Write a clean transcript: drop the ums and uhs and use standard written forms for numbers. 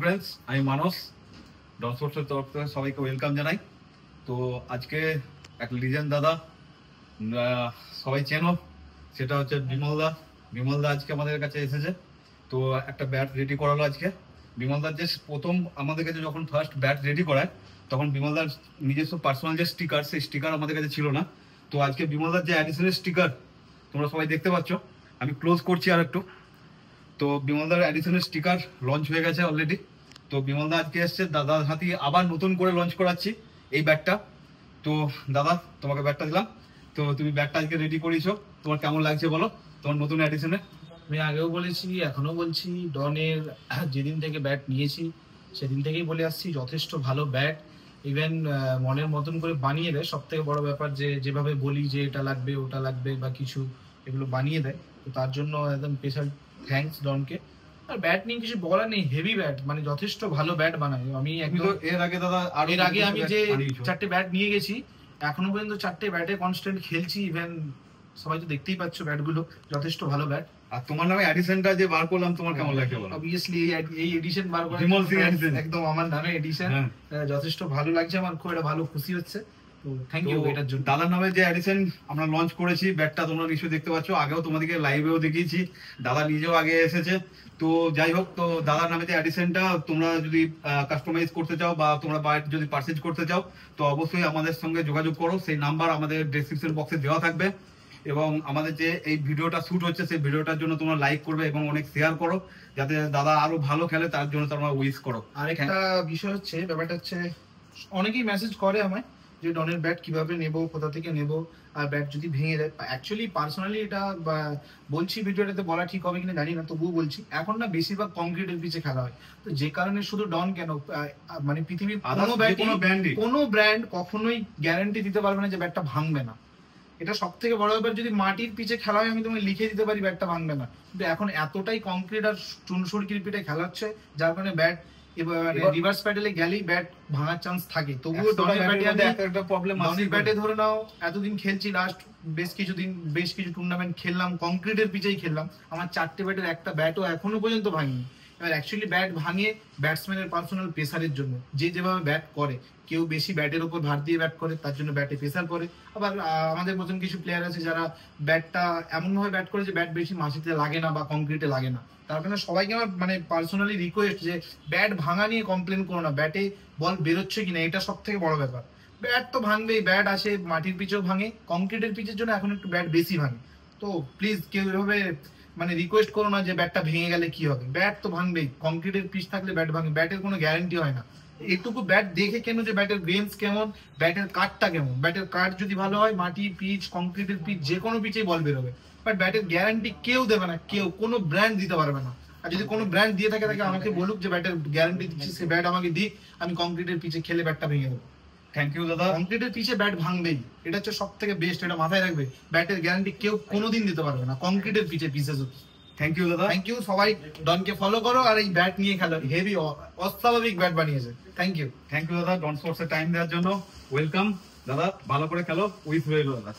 Friends, আমি মানস ডন স্পোর্টসের তরফ থেকে সবাইকে ওয়েলকাম জানাই। তো আজকে এক লিজেন্ড দাদা সবাই চেনো, সেটা হচ্ছে বিমলদা আজকে আমাদের কাছে এসেছে। তো একটা ব্যাট রেডি করালো আজকে। বিমলদার যে প্রথম আমাদের কাছে যখন ফার্স্ট ব্যাট রেডি করায় তখন বিমলদার নিজস্ব পার্সোনাল যে স্টিকার, সেই স্টিকার আমাদের কাছে ছিল না। তো আজকে বিমলদার যে অ্যাডিশনাল স্টিকার তোমরা সবাই দেখতে পাচ্ছ, আমি ক্লোজ করছি আর একটু। তো বিমলদার অ্যাডিশনাল স্টিকার লঞ্চ হয়ে গেছে অলরেডি। তো বিমলদা আজকে এসছে, দাদার হাতে আবার নতুন করে লঞ্চ করাচ্ছি এই ব্যাটটা। তো দাদা তোমাকে ব্যাটটা দিলাম। তো তুমি ব্যাটটা আজকে রেডি করেছো, তোমার কেমন লাগছে বলো তোমার নতুন অ্যাডিশনে? আমি আগেও বলেছি, এখনো বলছি, ডনের যেদিন থেকে ব্যাট নিয়েছি সেদিন থেকেই বলে আসছি যথেষ্ট ভালো ব্যাট। ইভেন মনের মতন করে বানিয়ে দেয়। সব থেকে বড় ব্যাপার যে যেভাবে বলি যে এটা লাগবে ওটা লাগবে বা কিছু, এগুলো বানিয়ে দেয়। তো তার জন্য একদম স্পেশাল থ্যাঙ্কস ডনকে। আর ব্যাট নিয়ে কিছু বলার নেই, হেভি ব্যাট, মানে যথেষ্ট ভালো ব্যাট বানায়। আমি একদম এর আগে দাদা এর আগে আমি যে 4টে ব্যাট নিয়ে গেছি, এখনো পর্যন্ত 4টে ব্যাটে কনস্ট্যান্ট খেলছি। ইভেন সবাই তো দেখতেই পাচ্ছ ব্যাটগুলো যথেষ্ট ভালো ব্যাট। আর তোমার নামে এডিশনটা যে বার করলাম তোমার কেমন লাগছে বলো? অবভিয়াসলি এই এডিশন বার করা বিমল সিং এডিশন, একদম আমার নামে এডিশন, যথেষ্ট ভালো লাগছে আমার, খুব একটা ভালো খুশি হচ্ছে। তো থ্যাংক ইউ এটার জন্য। দাদার নামে যে এডিশন আমরা লঞ্চ করেছি ব্যাটটা তোমরা নিশ্চয়ই দেখতে পাচ্ছ, আগেও তোমাদেরকে লাইভেও দেখিয়েছি, দাদা নিজেও আগে এসেছে। তো যাই হোক, তো দাদার নামে যে এডিশনটা তোমরা যদি কাস্টমাইজ করতে চাও বা তোমরা যদি পারচেজ করতে চাও তো অবশ্যই আমাদের সঙ্গে যোগাযোগ করো। সেই নাম্বার আমাদের ডেসক্রিপশন বক্সে দেওয়া থাকবে। এবং আমাদের যে এই ভিডিওটা শুট হচ্ছে সেই ভিডিওটার জন্য তোমরা লাইক করবে এবং অনেক শেয়ার করো, যাতে দাদা আরো ভালো খেলে তার জন্য তোমরা উইশ করো। আরেকটা বিষয় হচ্ছে, ব্যাপারটা হচ্ছে অনেকেই মেসেজ করে আমায় যে ডনের ব্যাট কিভাবে নেব, কোথা থেকে নেব, আর ব্যাট যদি ভেঙে যায়। অ্যাকচুয়ালি পার্সোনালি এটা বলছি, ভিডিওটাতে বলা ঠিক হবে কিনা জানি না, তবুও বলছি, এখন না বেশিরভাগ কংক্রিটের পিচে খেলা হয়। তো যে কারণে শুধু ডন কেন, মানে পৃথিবীর কোনো ব্র্যান্ড কখনোই গ্যারান্টি দিতে পারবে না যে ব্যাটটা ভাঙবে না। এটা সব থেকে বড় ব্যাপার। যদি মাটির পিচে খেলা হয় আমি তোমাকে লিখে দিতে পারি ব্যাটটা ভাঙবে না, কিন্তু এখন এতটাই কংক্রিট আর চুনসুরকির পিঠে খেলা হচ্ছে যার কারণে ব্যাট রিভার্স প্যাডেলে গেলেই ব্যাট ভাঙার চান্স থাকে। তবুও ডনের ব্যাটে ধরে নাও এতদিন খেলছি, লাস্ট বেশ কিছু টুর্নামেন্ট খেললাম, কংক্রিটের পিচেই খেললাম, আমার 4টে ব্যাটের একটা ব্যাটও এখনো পর্যন্ত ভাঙিনি। এবার অ্যাকচুয়ালি ব্যাট ভাঙে ব্যাটসম্যানের পার্সোনাল প্রেসারের জন্য, যে যেভাবে ব্যাট করে, কেউ বেশি ব্যাটের উপর ভার দিয়ে ব্যাট করে তার জন্য ব্যাটে প্রেসার পড়ে। আবার আমাদের মতন কিছু প্লেয়ার আছে যারা ব্যাটটা এমনভাবে ব্যাট করে যে ব্যাট বেশি মাটিতে লাগে না বা কংক্রিটে লাগে না। তার কারণে সবাইকে আমার মানে পার্সোনালি রিকোয়েস্ট যে ব্যাট ভাঙা নিয়ে কমপ্লেন করো না, ব্যাটে বল বেরোচ্ছে কিনা এটা সব থেকে বড় ব্যাপার। ব্যাট তো ভাঙবেই, ব্যাট আসে মাটির পিচেও ভাঙে, কংক্রিটের পিচের জন্য এখন একটু ব্যাট বেশি ভাঙে। তো প্লিজ কেউ এভাবে মানে রিকোয়েস্ট করো না যে ব্যাটটা ভেঙে গেলে কি হবে, ব্যাট তো ভাঙবেই। কংক্রিটের পিচ থাকলে ব্যাট ভাঙে, ব্যাটের কোনো গ্যারান্টি হয় না। এটুকু ব্যাট দেখে কেন যে ব্যাটের গ্রেনস কেমন, ব্যাটের কাটটা কেমন, ব্যাটের কাট যদি ভালো হয় মাটি পিচ কংক্রিটের পিচ যে কোনো পিচেই বল বেরোবে। বাট ব্যাটের গ্যারান্টি কেউ দেবে না, কেউ কোনো ব্র্যান্ড দিতে পারবে না। আর যদি কোনো ব্র্যান্ড দিয়ে থাকে তাকে আমাকে বলুক যে ব্যাটের গ্যারান্টি দিচ্ছি, সে ব্যাট আমাকে দিক, আমি কংক্রিটের পিচে খেলে ব্যাটটা ভেঙে দেবো। থ্যাংক ইউ দাদা। কংক্রিটের পিচে ব্যাট ভাঙবেই, এটা হচ্ছে সব থেকে বেস্ট, এটা মাথায় রাখবে। ব্যাটের গ্যারান্টি কেউ কোনোদিন দিতে পারবে না কংক্রিটের পিচে পিসেস। থ্যাংক ইউ দাদা। Thank you. সবাই ডনকে ফলো করো আর এই ব্যাট নিয়ে খেলো, হেভি অস্বাভাবিক ব্যাট বানিয়েছে। থ্যাংক ইউ দাদা ডন স্পোর্টসে টাইম দেওয়ার জন্য। ওয়েলকাম দাদা, ভালো করে খেলো, উইথ রইল দাদা।